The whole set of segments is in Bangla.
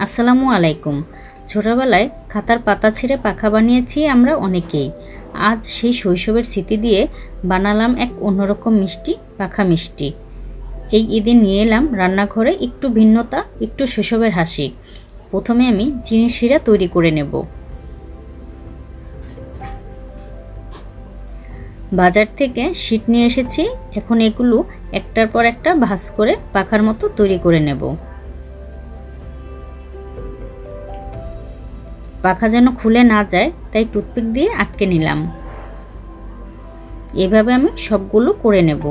আসসালামু আলাইকুম। ছোটবেলায় খাতার পাতা ছিঁড়ে পাখা বানিয়েছি আমরা অনেকেই। আজ সেই শৈশবের স্মৃতি দিয়ে বানালাম এক অন্যরকম মিষ্টি পাখা মিষ্টি। এই ঈদে নিয়ে এলাম রান্নাঘরে একটু ভিন্নতা, একটু শৈশবের হাসি। প্রথমে আমি চিনি শিরা তৈরি করে নেব। বাজার থেকে শীট নিয়ে এসেছি, এখন এগুলো একটার পর একটা ভাঁজ করে পাখার মতো তৈরি করে নেব। পাখা যেন খুলে না যায় তাই টুথপিক দিয়ে আটকে নিলাম। এভাবে আমি সবগুলো করে নেব।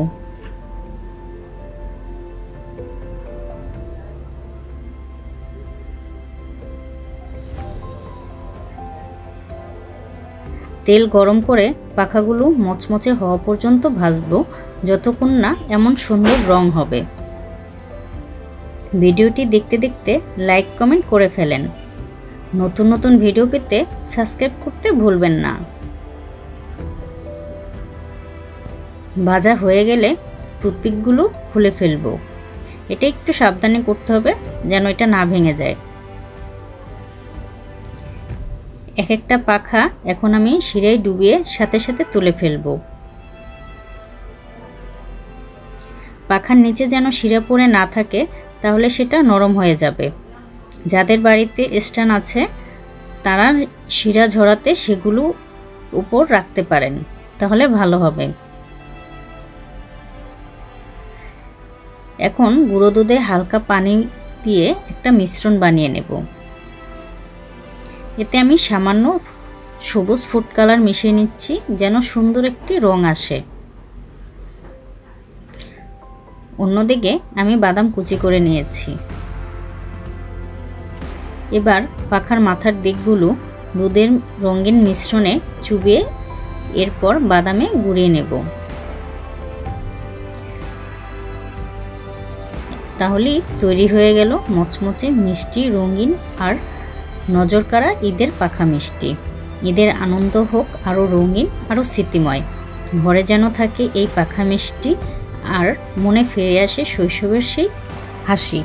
তেল গরম করে পাখাগুলো মচমচে হওয়া পর্যন্ত ভাজবো, যতক্ষণ না এমন সুন্দর রং হবে। ভিডিওটি দেখতে দেখতে লাইক কমেন্ট করে ফেলেন। নতুন নতুন ভিডিও পেতে সাবস্ক্রাইব করতে ভুলবেন না। ভাজা হয়ে গেলে টুথপিকগুলো খুলে ফেলবো। এটা একটু সাবধানে করতে হবে যেন এটা না ভেঙে যায়। এক একটা পাখা এখন আমি শিরায় ডুবিয়ে সাথে সাথে তুলে ফেলবো। পাখার নিচে যেন শিরা পড়ে না থাকে, তাহলে সেটা নরম হয়ে যাবে। যাদের বাড়িতে স্ট্যান্ড আছে তারা শিরা ঝরাতে সেগুলো উপর রাখতে পারেন, তাহলে ভালো হবে। এখন গুঁড়ো দুধে হালকা পানি দিয়ে একটা মিশ্রণ বানিয়ে নেব। এতে আমি সামান্য সবুজ ফুড কালার মিশিয়ে নিচ্ছি যেন সুন্দর একটি রং আসে। অন্যদিকে আমি বাদাম কুচি করে নিয়েছি। এবার পাখার মাথার দিকগুলো দুধের রঙিন মিশ্রণে চুবিয়ে এরপর বাদামে গুঁড়িয়ে নেব। তাহলেই তৈরি হয়ে গেল মচমচে মিষ্টি রঙিন আর নজরকাড়া ঈদের পাখা মিষ্টি। ঈদের আনন্দ হোক আরও রঙিন, আরও স্মৃতিময়। ঘরে যেন থাকে এই পাখা মিষ্টি আর মনে ফিরে আসে শৈশবের সেই হাসি।